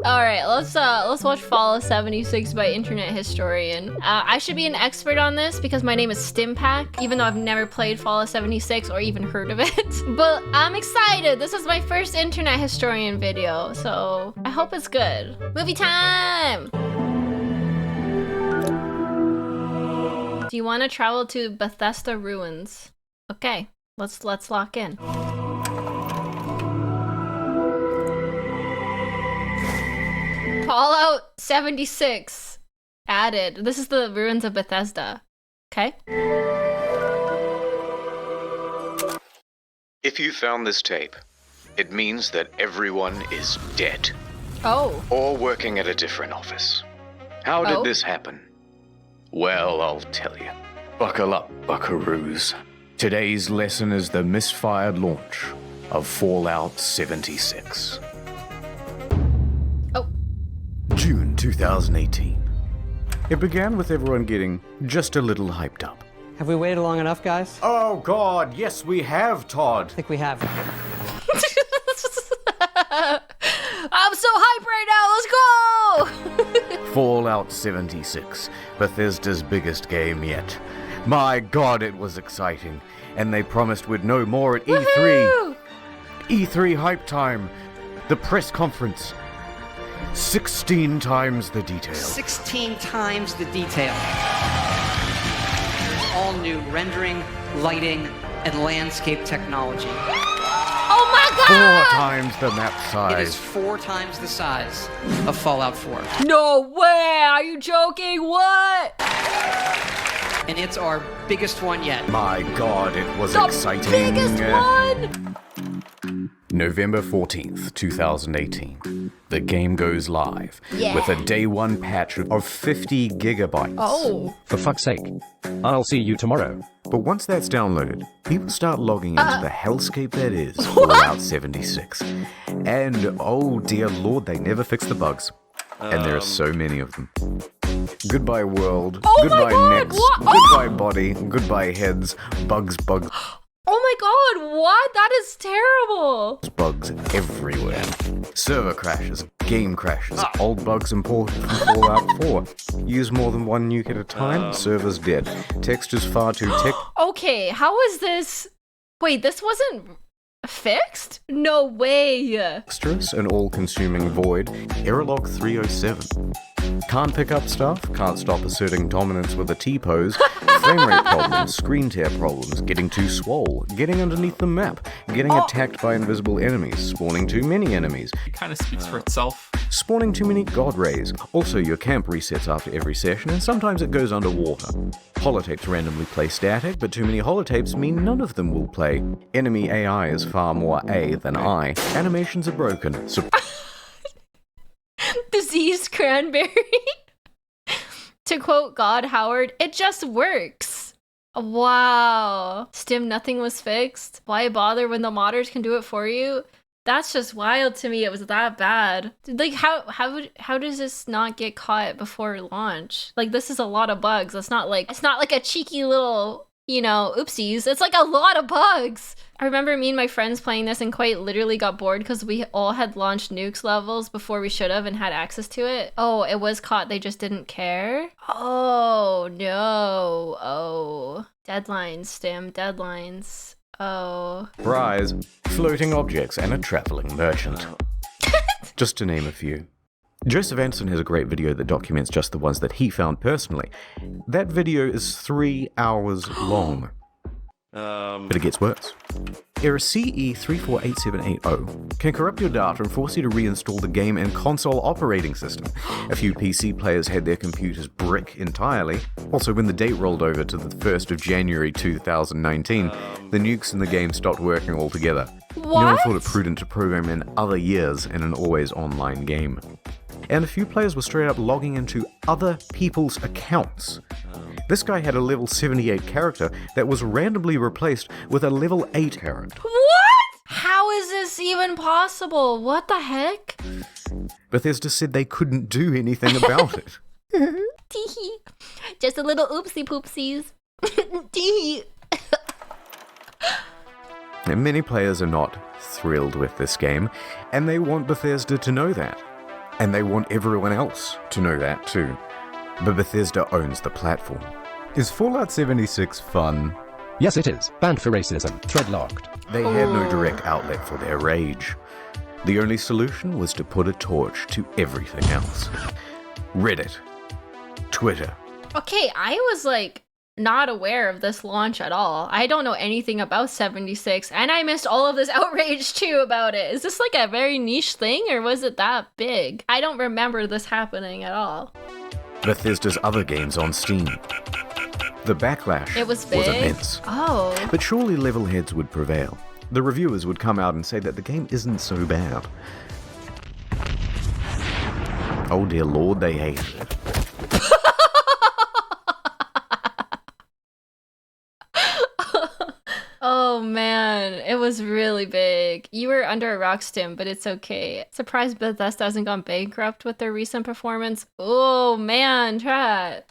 Alright, let's watch Fallout 76 by Internet Historian. I should be an expert on this because my name is Stimpak, even though I've never played Fallout 76 or even heard of it. But I'm excited. This is my first Internet Historian video, so I hope it's good. Movie time! Do you want to travel to Bethesda Ruins? Okay, let's lock in. Fallout 76 added. This is the ruins of Bethesda. Okay. If you found this tape, it means that everyone is dead. Oh. Or working at a different office. How did this happen? Well, I'll tell you. Buckle up, buckaroos. Today's lesson is the misfired launch of Fallout 76. June 2018. It began with everyone getting just a little hyped up. Have we waited long enough, guys? Oh God, yes we have, Todd. I think we have. I'm so hyped right now, let's go! Fallout 76, Bethesda's biggest game yet. My God, it was exciting, and they promised we'd know more at E3. Woohoo! E3 hype time, the press conference. 16 times the detail. 16 times the detail. All new rendering, lighting, and landscape technology. Oh my God! 4 times the map size. It is 4 times the size of Fallout 4. No way! Are you joking? What? And it's our biggest one yet. My God, it was The exciting. biggest one! November 14th, 2018. The game goes live with a day 1 patch of 50 gigabytes. Oh. For fuck's sake. I'll see you tomorrow. But once that's downloaded, people start logging into the hellscape that is Fallout 76. And oh dear lord, they never fix the bugs. And there are so many of them. Goodbye world, Oh my goodbye God, necks, what? goodbye body, goodbye heads, bugs, Oh my God, what? That is terrible. bugs everywhere. Server crashes, game crashes, old bugs imported from Fallout 4. Use more than one nuke at a time, server's dead. Textures far too Okay, how is this? Wait, this wasn't fixed? No way. texturous and all-consuming void. Error log 307. Can't pick up stuff, can't stop asserting dominance with a T-pose, frame rate problems, screen tear problems, getting too swole, getting underneath the map, getting attacked by invisible enemies, spawning too many enemies, It kind of speaks for itself. spawning too many god rays. Also, your camp resets after every session, and sometimes it goes underwater. Holotapes randomly play static, but too many holotapes mean none of them will play. Enemy AI is far more A than I. Animations are broken. Diseased cranberry. To quote God Howard, it just works. Wow. Stim, nothing was fixed. Why bother when the modders can do it for you? That's just wild to me. It was that bad. Like, how does this not get caught before launch? Like, this is a lot of bugs. It's not like a cheeky little, you know, oopsies. It's like a lot of bugs. I remember me and my friends playing this and quite literally got bored because we all had launched nukes levels before we should have and had access to it. Oh, it was caught. They just didn't care. Oh, no. Oh. Deadlines, Stim. Deadlines. Oh. Prize, floating objects, and a traveling merchant. Just to name a few. Joseph Anson has a great video that documents just the ones that he found personally. That video is 3 hours long. But it gets worse. Error CE348780 can corrupt your data and force you to reinstall the game and console operating system. A few PC players had their computers brick entirely. Also, when the date rolled over to the 1st of January 2019, the nukes in the game stopped working altogether. No one thought it prudent to program in other years in an always online game. And a few players were straight up logging into other people's accounts. This guy had a level 78 character that was randomly replaced with a level 8 character. What? How is this even possible? What the heck? Bethesda said they couldn't do anything about it. Teehee. Just a little oopsie poopsies. Teehee. And many players are not thrilled with this game, and they want Bethesda to know that. And they want everyone else to know that too. But Bethesda owns the platform. Is Fallout 76 fun? Yes, it is. Banned for racism. Thread locked. They had no direct outlet for their rage. The only solution was to put a torch to everything else. Reddit. Twitter. Okay, I was like not aware of this launch at all. I don't know anything about 76, and I missed all of this outrage too about it. Is this like a very niche thing, or was it that big? I don't remember this happening at all. Bethesda's other games on Steam. The Backlash It was big? immense. Oh. But surely level heads would prevail. The reviewers would come out and say that the game isn't so bad. Oh dear lord, they hated it. Oh man, it was really big. You were under a rock, Stim, but it's okay. Surprised Bethesda hasn't gone bankrupt with their recent performance. Oh man, chat.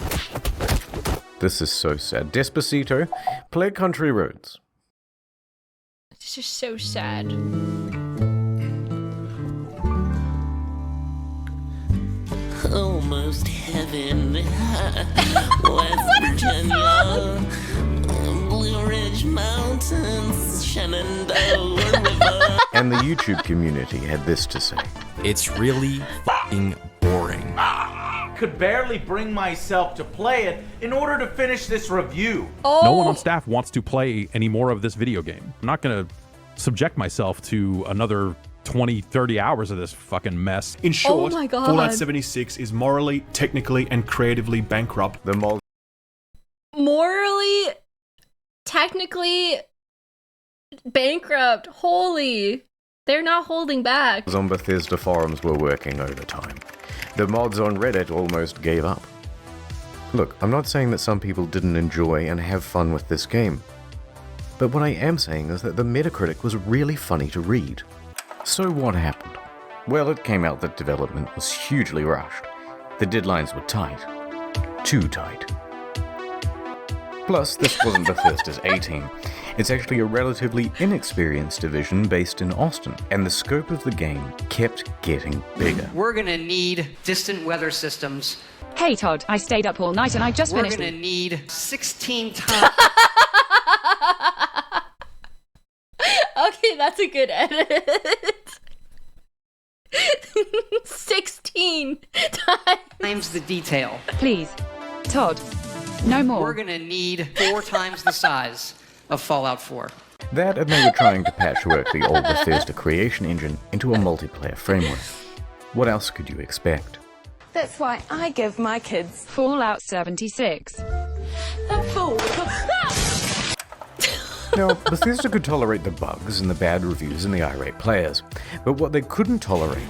This is so sad. Despacito, play Country Roads. It's just so sad. Almost heaven. West Virginia. Blue Ridge Mountains. Shenandoah River. And the YouTube community had this to say. It's really fucking boring. Could barely bring myself to play it in order to finish this review. No one on staff wants to play any more of this video game. I'm not going to subject myself to another 20, 30 hours of this fucking mess. In short, my God. Fallout 76 is morally, technically, and creatively bankrupt. The mod Morally, technically bankrupt. Holy. They're not holding back. on Bethesda forums were working overtime. The mods on Reddit almost gave up. Look, I'm not saying that some people didn't enjoy and have fun with this game. But what I am saying is that the Metacritic was really funny to read. So what happened? Well, it came out that development was hugely rushed. The deadlines were tight. Too tight. Plus, this wasn't Bethesda's A-team. It's actually a relatively inexperienced division based in Austin, and the scope of the game kept getting bigger. We're gonna need distant weather systems. Hey Todd, I stayed up all night and I just We're finished. gonna need 16 times. Okay, that's a good edit. 16 times. the detail. Please, Todd, no more. We're gonna need 4 times the size of Fallout 4. That, and they were trying to patchwork the old Bethesda creation engine into a multiplayer framework. What else could you expect? That's why I give my kids Fallout 76. a full. Now, Bethesda could tolerate the bugs and the bad reviews and the irate players, but what they couldn't tolerate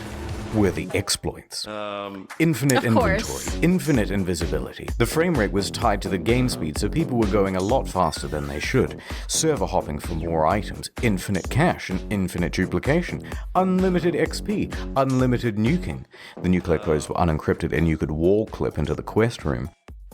were the exploits. Infinite Of course. inventory, infinite invisibility. The frame rate was tied to the game speed, so people were going a lot faster than they should. Server hopping for more items, infinite cache and infinite duplication, unlimited XP, unlimited nuking. The nuclear codes were unencrypted and you could wall clip into the quest room.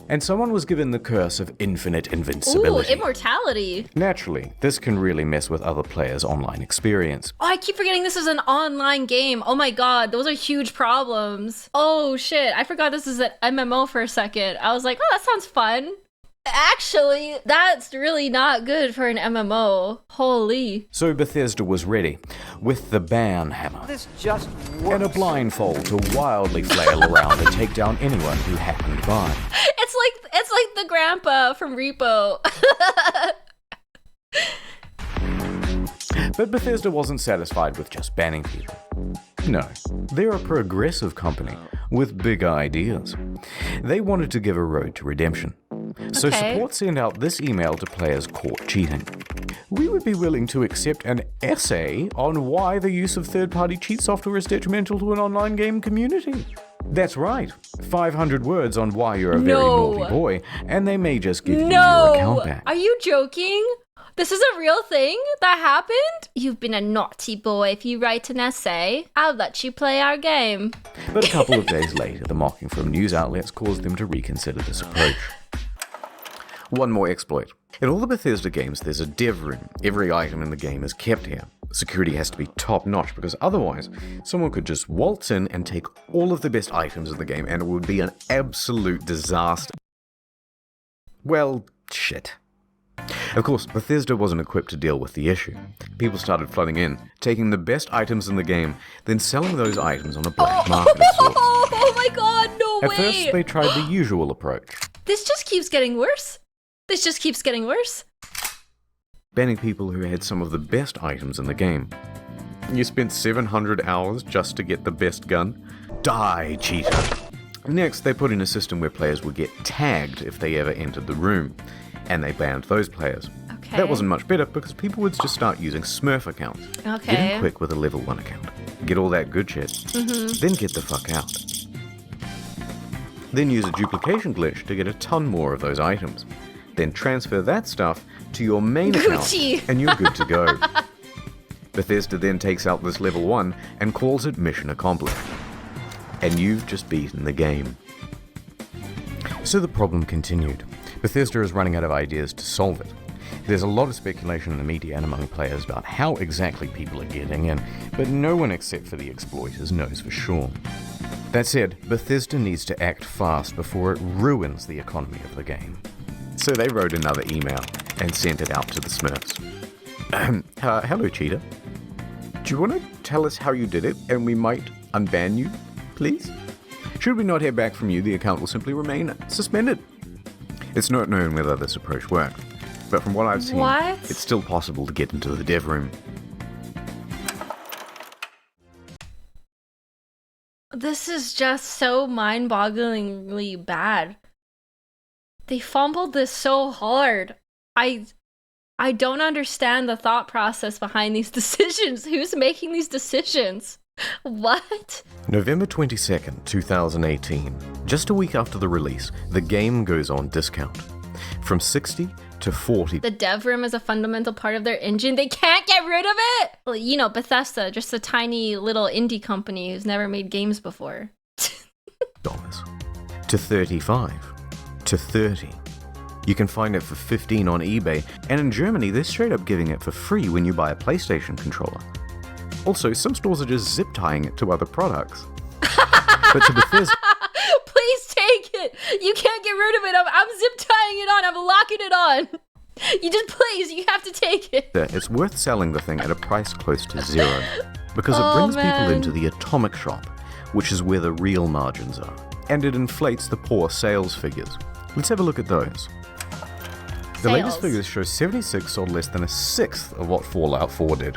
And someone was given the curse of infinite Ooh, invincibility. immortality. Naturally, this can really mess with other players' online experience. Oh, I keep forgetting this is an online game. Oh my god, those are huge problems. Oh shit, I forgot this is an MMO for a second. I was like, oh, that sounds fun. Actually, that's really not good for an MMO. Holy. So Bethesda was ready, with the ban hammer This just and a works. blindfold to wildly flail around and take down anyone who happened by. It's like the grandpa from Repo. But Bethesda wasn't satisfied with just banning people. No, they're a progressive company with big ideas. They wanted to give a road to redemption. So Okay. support sent out this email to players caught cheating. We would be willing to accept an essay on why the use of third-party cheat software is detrimental to an online game community. That's right, 500 words on why you're a very No. naughty boy, and they may just give you your No! account back. Are you joking? This is a real thing that happened? You've been a naughty boy. If you write an essay, I'll let you play our game. But a couple of days later, the mocking from news outlets caused them to reconsider this approach. One more exploit. In all the Bethesda games, there's a dev room. Every item in the game is kept here. Security has to be top-notch because otherwise, someone could just waltz in and take all of the best items in the game and it would be an absolute disaster. Well, shit. Of course, Bethesda wasn't equipped to deal with the issue. People started flooding in, taking the best items in the game, then selling those items on a black market of sorts. Oh my god, no way! At first, they tried the usual approach. This just keeps getting worse. This just keeps getting worse. Banning people who had some of the best items in the game. You spent 700 hours just to get the best gun? Die, cheater! Next, they put in a system where players would get tagged if they ever entered the room, and they banned those players. Okay. That wasn't much better because people would just start using Smurf accounts. Okay. Get in quick with a level 1 account. Get all that good shit. Then get the fuck out. Then use a duplication glitch to get a ton more of those items. Then transfer that stuff to your main account and you're good to go. Bethesda then takes out this level 1 and calls it mission accomplished. And you've just beaten the game. So the problem continued. Bethesda is running out of ideas to solve it. There's a lot of speculation in the media and among players about how exactly people are getting in, but no one except for the exploiters knows for sure. That said, Bethesda needs to act fast before it ruins the economy of the game. So they wrote another email and sent it out to the Smurfs. Hello, cheater. Do you want to tell us how you did it and we might unban you, please? Should we not hear back from you, the account will simply remain suspended. It's not known whether this approach worked, but from what I've seen, it's still possible to get into the dev room. This is just so mind-bogglingly bad. They fumbled this so hard. I don't understand the thought process behind these decisions. Who's making these decisions? What? November 22nd, 2018. Just a week after the release, the game goes on discount. From 60 to 40. The dev room is a fundamental part of their engine. They can't get rid of it! Well, you know, Bethesda, just a tiny little indie company who's never made games before. Dollars. To 35. To 30. You can find it for 15 on eBay, and in Germany, they're straight up giving it for free when you buy a PlayStation controller. Also, some stores are just zip tying it to other products. But to Bethesda, please take it! You can't get rid of it! I'm zip tying it on! I'm locking it on! You just please, you have to take it! it's worth selling the thing at a price close to zero, because it brings people into the atomic shop, which is where the real margins are, and it inflates the poor sales figures. Let's have a look at those. The latest figures show 76 sold less than a sixth of what Fallout 4 did.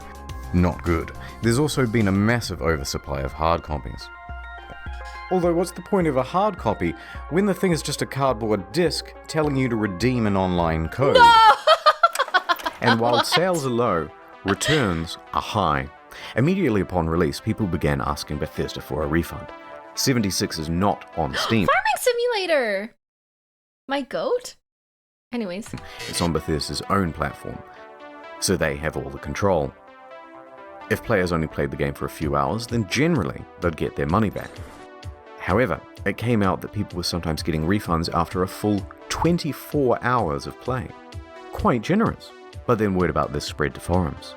Not good. There's also been a massive oversupply of hard copies. Although what's the point of a hard copy when the thing is just a cardboard disc telling you to redeem an online code? No! And while sales are low, returns are high. Immediately upon release, people began asking Bethesda for a refund. 76 is not on Steam. Farming Simulator! My goat? Anyways. It's on Bethesda's own platform, so they have all the control. If players only played the game for a few hours, then generally they'd get their money back. However, it came out that people were sometimes getting refunds after a full 24 hours of play. Quite generous. But then word about this spread to forums.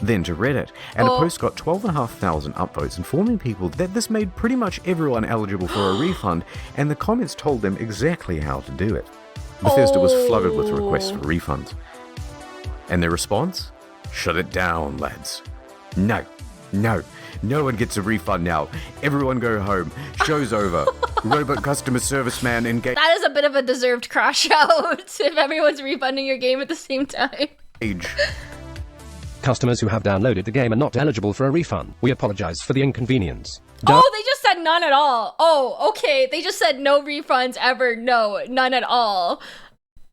Then to Reddit, and a post got 12,500 upvotes informing people that this made pretty much everyone eligible for a refund, and the comments told them exactly how to do it. Bethesda was flooded with requests for refunds. And their response? Shut it down, lads. No one gets a refund now. Everyone go home. Show's over. Robot customer service man engage. That is a bit of a deserved crash out if everyone's refunding your game at the same time. Customers who have downloaded the game are not eligible for a refund. We apologize for the inconvenience. Oh, they just said none at all. Oh, okay. They just said no refunds ever. No, none at all.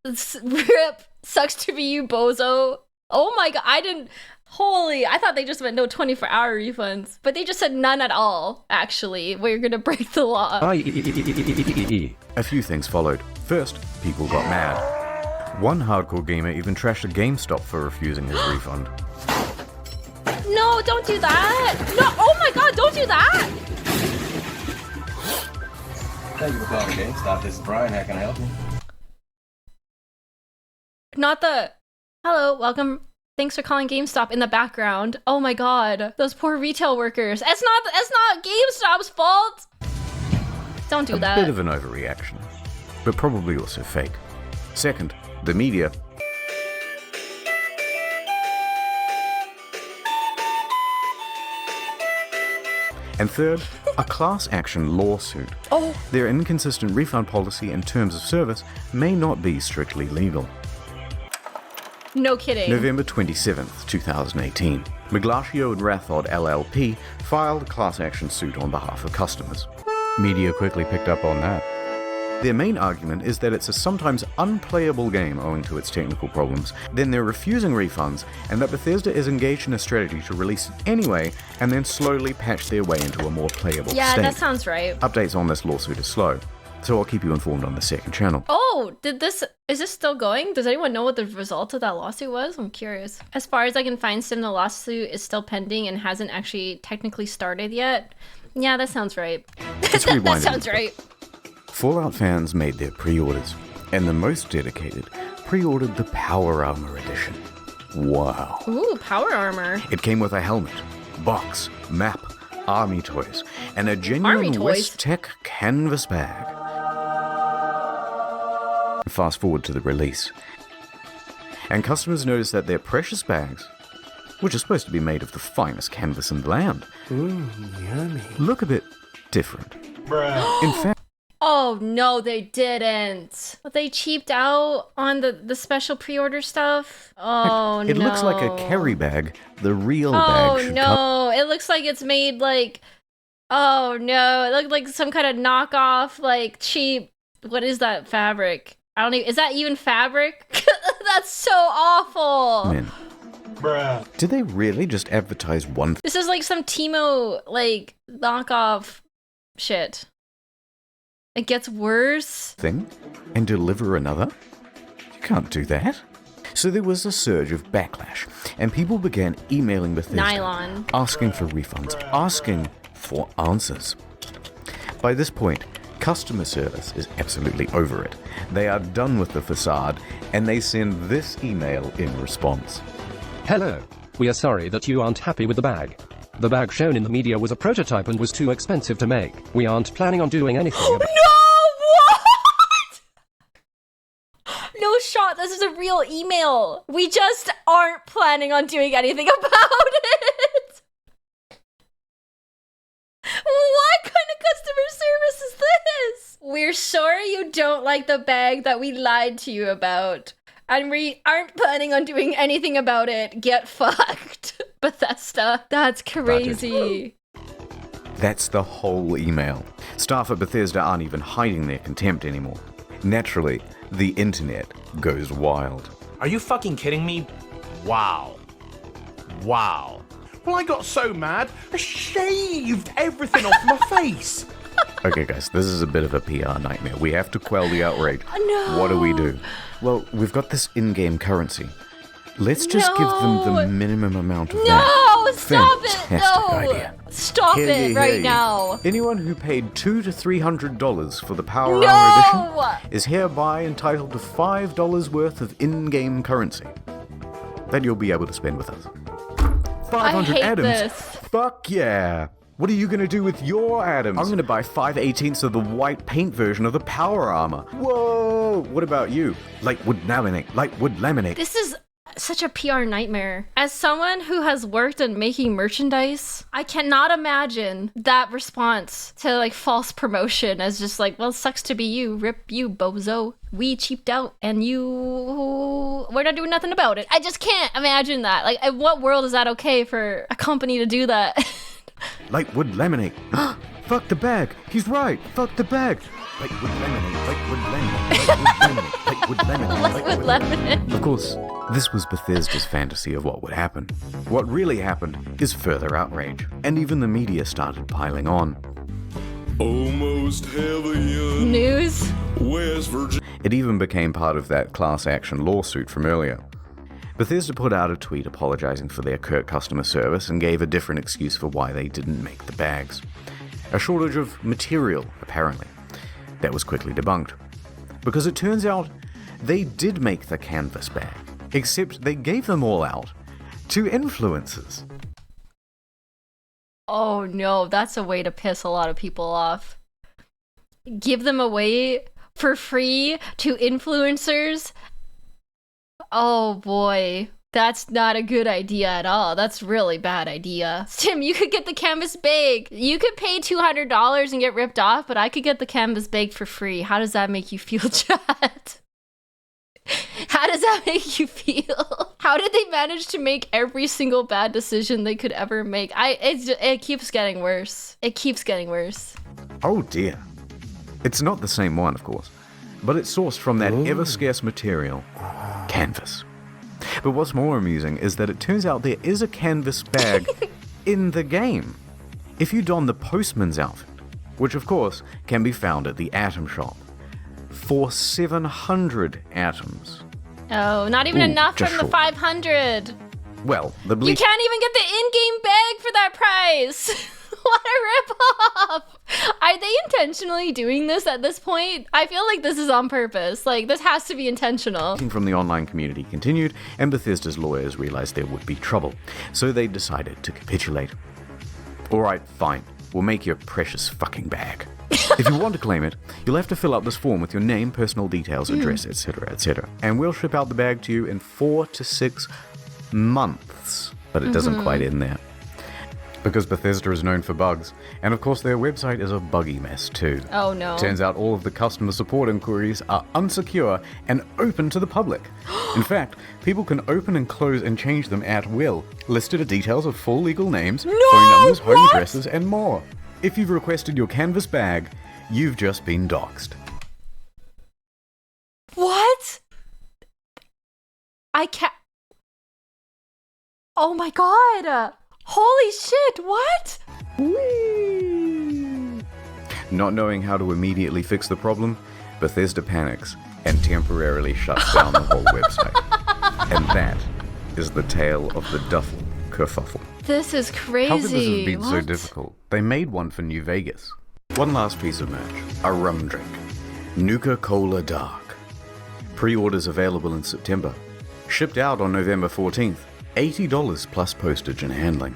Rip. Sucks to be you, bozo. Oh my god, I thought they just meant no 24-hour refunds. But they just said none at all, actually. We're gonna break the law. A few things followed. First, people got mad. One hardcore gamer even trashed a GameStop for refusing his refund. No, don't do that! No, oh my god, don't do that! Thank you for calling GameStop. This is Brian. How can I help you? Not the... Hello, welcome Thanks for calling GameStop in the background. Oh my god. Those poor retail workers. It's not GameStop's fault. Don't do that. A bit of an overreaction, but probably also fake. Second, the media. And third, a class action lawsuit. Oh. Their inconsistent refund policy and terms of service may not be strictly legal. No kidding. November 27th, 2018. Backlash and Refund LLP filed a class action suit on behalf of customers. Media quickly picked up on that. Their main argument is that it's a sometimes unplayable game owing to its technical problems, then they're refusing refunds, and that Bethesda is engaged in a strategy to release it anyway and then slowly patch their way into a more playable state. Yeah, that sounds right. Updates on this lawsuit are slow, so I'll keep you informed on the second channel. Oh, is this still going? Does anyone know what the result of that lawsuit was? I'm curious. As far as I can find, Sim, the lawsuit is still pending and hasn't actually technically started yet. Yeah, that sounds right. Let's rewind That sounds right. Fallout fans made their pre-orders, and the most dedicated pre-ordered the Power Armor Edition. Wow. Ooh, power armor. It came with a helmet, box, map, army toys, and a genuine West-Tech canvas bag. Fast forward to the release, and customers noticed that their precious bags, which are supposed to be made of the finest canvas in the land, Yummy. look a bit different. Bruh. In fact, Oh no, they didn't. They cheaped out on the special pre-order stuff. Oh no. it looks like a carry bag. The real bag Oh should come. no, it looks like it's made like. Oh no, it looked like some kind of knockoff, like cheap. What is that fabric? I don't even. Is that even fabric? That's so awful. Man. Bruh. Did they really just advertise one This is like some Timo like knockoff shit. It gets worse. thing and deliver another? You can't do that. So there was a surge of backlash, and people began emailing Bethesda, Nylon. asking for refunds, asking for answers. By this point, customer service is absolutely over it. They are done with the facade, and they send this email in response. Hello. We are sorry that you aren't happy with the bag. The bag shown in the media was a prototype and was too expensive to make. We aren't planning on doing anything about it. No, what? No shot, this is a real email. We just aren't planning on doing anything about it. What kind of customer service is this? We're sorry you don't like the bag that we lied to you about. And we aren't planning on doing anything about it. Get fucked. Bethesda. That's crazy. That's the whole email. Staff at Bethesda aren't even hiding their contempt anymore. Naturally, the internet goes wild. Are you fucking kidding me? Wow. Wow. Well, I got so mad, I shaved everything off my face. Okay, guys, this is a bit of a PR nightmare. We have to quell the outrage. No. What do? Well, we've got this in-game currency. Let's just give them the minimum amount of that. No, stop it. Fantastic No. idea. Stop Hear it ye, right hear ye. now. Anyone who paid $200 to $300 for the Power Armor Edition No. is hereby entitled to $5 worth of in-game currency that you'll be able to spend with us. 500 hate atoms? this. Fuck yeah! What are you gonna do with your atoms? I'm gonna buy 5/18 of the white paint version of the Power Armor. Whoa! What about you? Lightwood laminate. This is such a PR nightmare. As someone who has worked in making merchandise, I cannot imagine that response to like false promotion as just like, well, sucks to be you, rip you, bozo. We cheaped out and we're not doing nothing about it. I just can't imagine that. Like, in what world is that okay for a company to do that? Lightwood laminate. Fuck the bag. He's right. Fuck the bag. Lightwood laminate. Lightwood laminate. Lightwood laminate. Lightwood laminate. Of course, this was Bethesda's fantasy of what would happen. What really happened is further outrage, and even the media started piling on. Almost heaven. News. West Virginia. It even became part of that class action lawsuit from earlier. Bethesda put out a tweet apologizing for their curt customer service and gave a different excuse for why they didn't make the bags. A shortage of material, apparently. That was quickly debunked. Because it turns out they did make the canvas bag, except they gave them all out to influencers. Oh no, that's a way to piss a lot of people off. Give them away for free to influencers? Oh boy, that's not a good idea at all. That's really bad idea. Tim, you could get the canvas bag. You could pay $200 and get ripped off, but I could get the canvas bag for free. How does that make you feel, chat? How does that make you feel? How did they manage to make every single bad decision they could ever make? It keeps getting worse. It keeps getting worse. Oh dear. It's not the same one, of course, but it's sourced from that ever-scarce material, canvas. But what's more amusing is that it turns out there is a canvas bag in the game. If you don the postman's outfit, which of course can be found at the Atom Shop, for 700 atoms. Oh, not even enough from the short. 500. Well, the You can't even get the in-game bag for that price. What a ripoff! Are they intentionally doing this at this point? I feel like this is on purpose. Like, this has to be intentional. From the online community continued, and Bethesda's lawyers realized there would be trouble, so they decided to capitulate. Alright, fine. We'll make your precious fucking bag. If you want to claim it, you'll have to fill out this form with your name, personal details, address, etc., etc. And we'll ship out the bag to you in 4 to 6 months. But it doesn't quite end there. Because Bethesda is known for bugs, and of course their website is a buggy mess too. Oh no. Turns out all of the customer support inquiries are unsecure and open to the public. In fact, people can open and close and change them at will. Listed are details of full legal names, phone numbers, home addresses, and more. If you've requested your canvas bag, you've just been doxxed. What? I can't. Oh my god! Holy shit, what? Whee! Not knowing how to immediately fix the problem, Bethesda panics and temporarily shuts down the whole website. And that is the tale of the duffel kerfuffle. This is crazy. How could this have been so difficult? They made one for New Vegas. One last piece of merch, a rum drink. Nuka Cola Dark. Pre-orders available in September. Shipped out on November 14th. $80 plus postage and handling.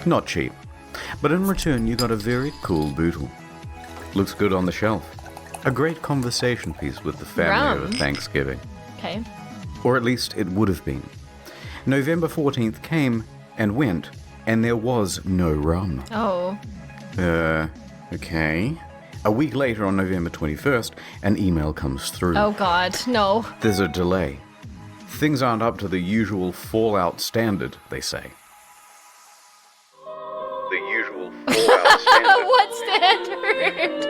Not cheap, but in return you got a very cool bootle. Looks good on the shelf. A great conversation piece with the family over Thanksgiving. Okay. Or at least it would have been. November 14th came and went, and there was no rum. Oh. Okay. A week later on November 21st, an email comes through. Oh god, no. There's a delay. Things aren't up to the usual Fallout standard, they say. The usual Fallout standard. What standard?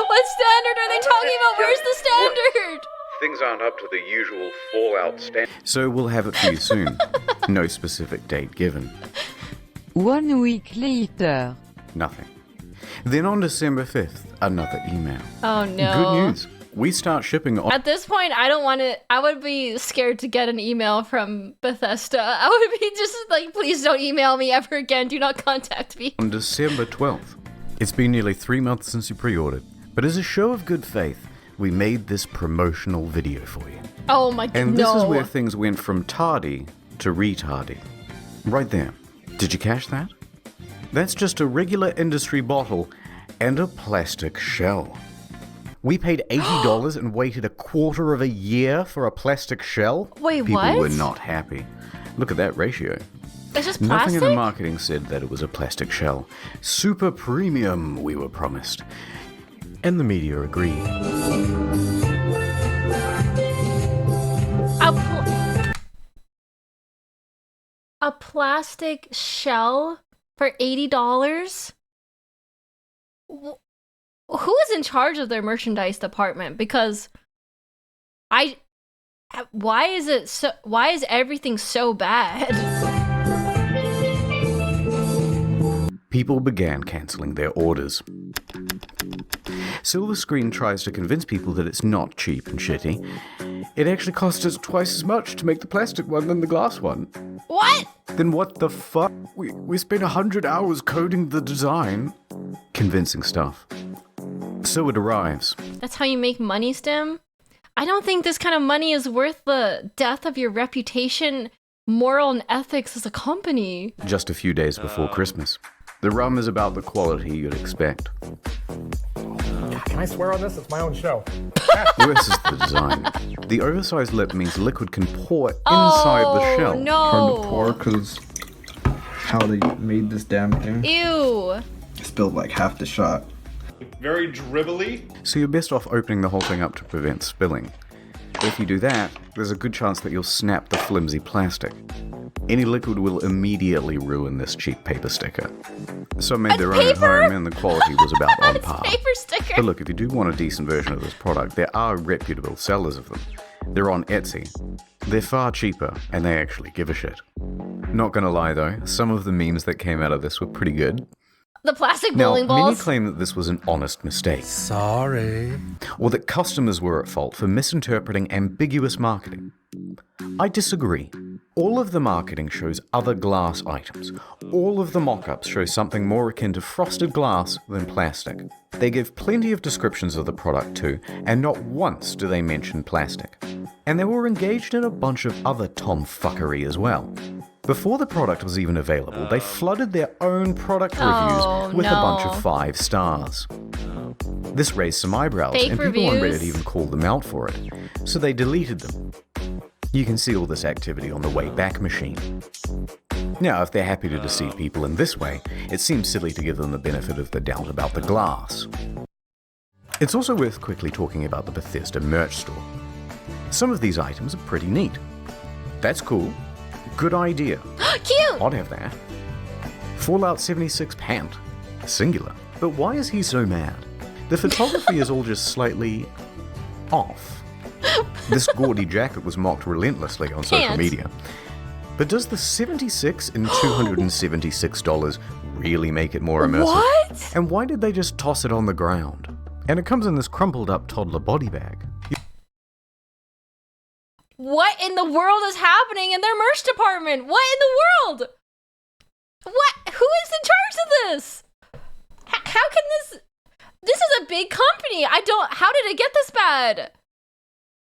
What standard are they talking about? Where's the standard? Things aren't up to the usual Fallout standard. So we'll have it for you soon. No specific date given. 1 week later. Nothing. Then on December 5th, another email. Oh no. Good news. We start shipping on... At this point, I would be scared to get an email from Bethesda. I would be just like, please don't email me ever again. Do not contact me. On December 12th. It's been nearly 3 months since you pre-ordered, but as a show of good faith, we made this promotional video for you. Oh my god, And this is where things went from tardy to retardy. Right there. Did you catch that? That's just a regular industry bottle and a plastic shell. We paid $80 and waited a quarter of a year for a plastic shell? Wait, People what? were not happy. Look at that ratio. It's just Nothing plastic? in the marketing said that it was a plastic shell. Super premium, we were promised. And the media agreed. A plastic shell for $80? Who is in charge of their merchandise department? Because why is everything so bad? People began cancelling their orders. Silver Screen tries to convince people that it's not cheap and shitty. It actually costs us twice as much to make the plastic one than the glass one. What? Then what the fuck? We spent 100 hours coding the design. Convincing stuff. So it arrives. That's how you make money, Stim? I don't think this kind of money is worth the death of your reputation, moral, and ethics as a company. Just a few days before Christmas. The rum is about the quality you'd expect. Can I swear on this? It's my own show. Worse is the design. The oversized lip means liquid can pour inside the shell. No. Hard to pour because how they made this damn thing. Ew. Spilled like half the shot. Very dribbly. So you're best off opening the whole thing up to prevent spilling. If you do that, there's a good chance that you'll snap the flimsy plastic. Any liquid will immediately ruin this cheap paper sticker. Some made their own at home and the quality was about on par. Paper sticker. But look, if you do want a decent version of this product, there are reputable sellers of them. They're on Etsy. They're far cheaper, and they actually give a shit. Not gonna lie though, some of the memes that came out of this were pretty good. The plastic Now, bowling many balls. claim that this was an honest mistake. Sorry. Or that customers were at fault for misinterpreting ambiguous marketing. I disagree. All of the marketing shows other glass items. All of the mock-ups show something more akin to frosted glass than plastic. They give plenty of descriptions of the product too, and not once do they mention plastic. And they were engaged in a bunch of other tomfuckery as well. Before the product was even available, they flooded their own product reviews with a bunch of 5 stars. This raised some eyebrows, Fake and people on reviews? Reddit even called them out for it, so they deleted them. You can see all this activity on the Wayback Machine. Now, if they're happy to deceive people in this way, it seems silly to give them the benefit of the doubt about the glass. It's also worth quickly talking about the Bethesda merch store. Some of these items are pretty neat. That's cool. Good idea. Cute! I'd have that. Fallout 76 pant. Singular. But why is he so mad? The photography is all just slightly off. This gaudy jacket was mocked relentlessly on social media. But does the $76 and $276 really make it more immersive? What? And why did they just toss it on the ground? And it comes in this crumpled up toddler body bag. What in the world is happening in their merch department? What in the world? What? Who is in charge of this? How can this... This is a big company. How did it get this bad?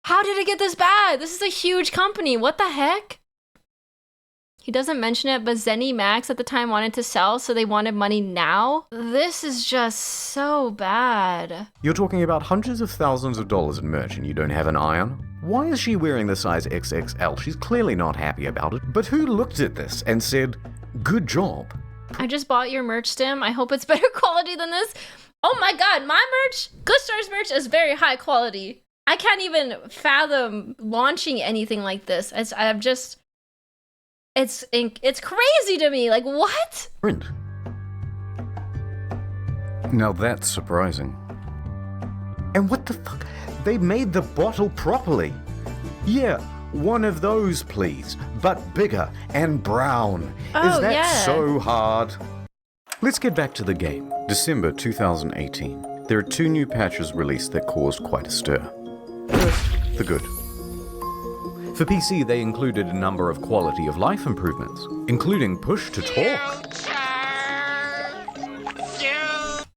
How did it get this bad? This is a huge company. What the heck? He doesn't mention it, but Zenny Max at the time wanted to sell, so they wanted money now? This is just so bad. You're talking about hundreds of thousands of dollars in merch and you don't have an eye on? Why is she wearing the size XXL? She's clearly not happy about it. But who looked at this and said, good job? I just bought your merch, Stim. I hope it's better quality than this. Oh my god, my merch, Good Stars merch is very high quality. I can't even fathom launching anything like this. It's crazy to me. Like, what? Print. Now that's surprising. And what the fuck? They made the bottle properly. Yeah, one of those, please, but bigger and brown. Oh, Is that yeah. so hard? Let's get back to the game. December 2018. There are 2 new patches released that caused quite a stir. First, the good. For PC, they included a number of quality of life improvements, including push to talk.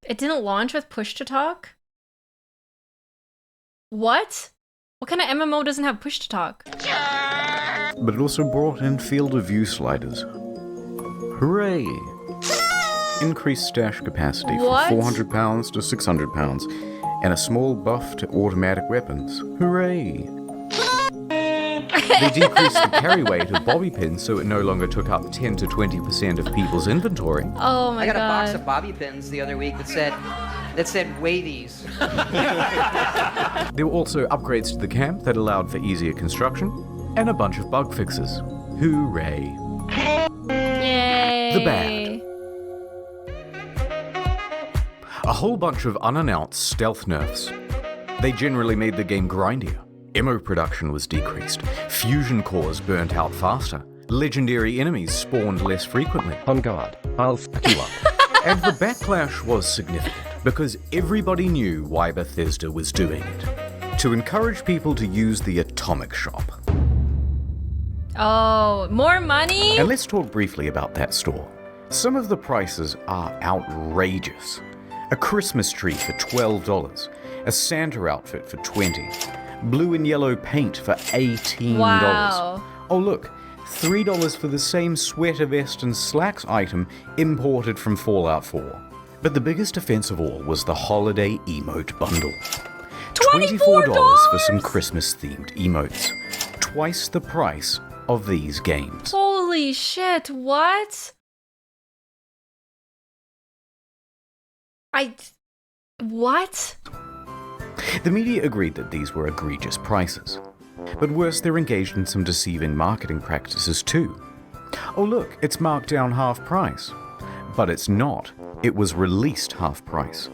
It didn't launch with push to talk? What? What kind of MMO doesn't have push to talk? But it also brought in field of view sliders. Hooray! Increased stash capacity What? from 400 pounds to 600 pounds, and a small buff to automatic weapons. Hooray! They decreased the carry weight of bobby pins so it no longer took up 10 to 20% of people's inventory. Oh my I got god. a box of bobby pins the other week that said weigh these. There were also upgrades to the camp that allowed for easier construction, and a bunch of bug fixes. Hooray! Yay. The bad. A whole bunch of unannounced stealth nerfs. They generally made the game grindier. Ammo production was decreased. Fusion cores burnt out faster. Legendary enemies spawned less frequently. On guard, I'll fuck you up. And the backlash was significant because everybody knew why Bethesda was doing it. To encourage people to use the Atomic Shop. Oh, more money? And let's talk briefly about that store. Some of the prices are outrageous. A Christmas tree for $12, a Santa outfit for $20, Blue and yellow paint for $18. Wow. Oh look, $3 for the same sweater vest and slacks item imported from Fallout 4. But the biggest offense of all was the holiday emote bundle. $24 for some Christmas-themed emotes. Twice the price of these games. Holy shit, what? What? The media agreed that these were egregious prices. But worse, they're engaged in some deceiving marketing practices too. Oh look, it's marked down half price. But it's not. It was released half price.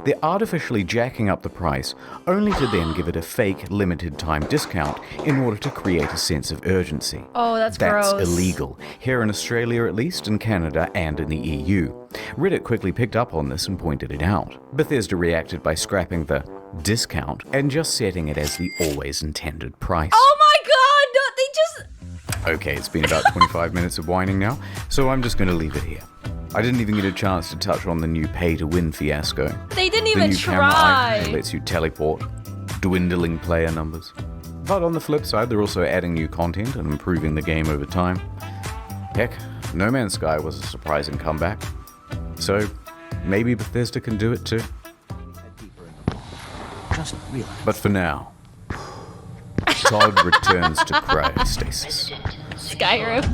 They're artificially jacking up the price, only to then give it a fake limited time discount in order to create a sense of urgency. Oh, that's gross. That's illegal, here in Australia at least, in Canada and in the EU. Reddit quickly picked up on this and pointed it out. Bethesda reacted by scrapping the discount and just setting it as the always intended price. Oh my god, no, they just... Okay, it's been about 25 minutes of whining now, so I'm just going to leave it here. I didn't even get a chance to touch on the new pay-to-win fiasco. They didn't the even new camera try. icon that lets you teleport, dwindling player numbers. But on the flip side, they're also adding new content and improving the game over time. Heck, No Man's Sky was a surprising comeback. So, maybe Bethesda can do it too. Just relax. But for now, Todd returns to cryostasis. Skyrim.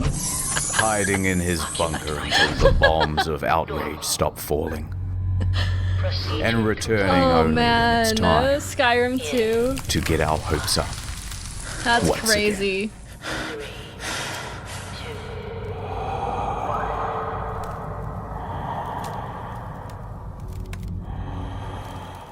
Hiding in his bunker until the bombs of outrage stop falling. And returning only when it's time Skyrim 2. to get our hopes up. That's once crazy. Again.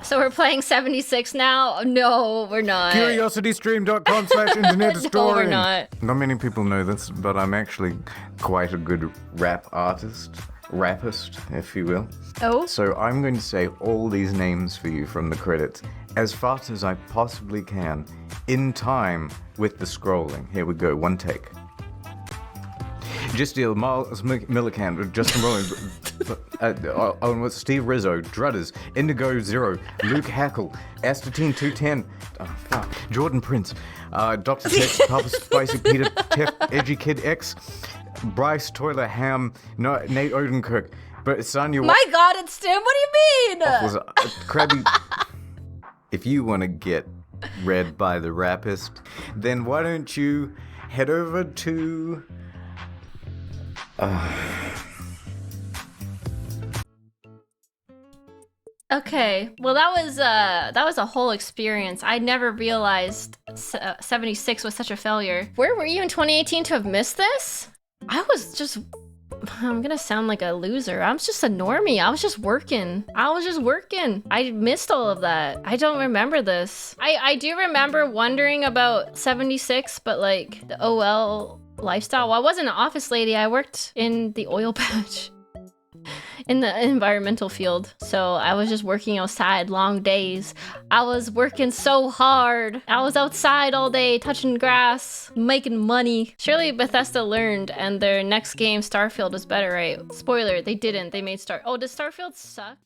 So we're playing 76 now? No, we're not. CuriosityStream.com/internet No, historian. we're not. Not many people know this, but I'm actually quite a good rap artist. Rappist, if you will. Oh? So I'm going to say all these names for you from the credits as fast as I possibly can, in time with the scrolling. Here we go, one take. Justiel, Miles Millican, Justin Rollins, Steve Rizzo, Drudders, Indigo Zero, Luke Hackle, Astatine 210, Jordan Prince, Dr. Tex, Papa Spicy, Peter Tef, Edgy Kid X, Bryce Toiler Ham, Nate Odenkirk, but Sonya. My god, it's Tim, what do you mean? Krabby. If you want to get read by the rapist, then why don't you head over to... Okay, well that was a whole experience. I never realized 76 was such a failure. Where were you in 2018 to have missed this? I'm gonna sound like a loser. I was just a normie. I was just working. I missed all of that. I don't remember this. I do remember wondering about 76, but like the OL lifestyle. Well, I wasn't an office lady. I worked in the oil patch. In the environmental field. So I was just working outside long days. I was working so hard. I was outside all day touching grass, making money. Surely Bethesda learned and their next game, Starfield, was better, right? Spoiler, they didn't. They made Oh, does Starfield suck?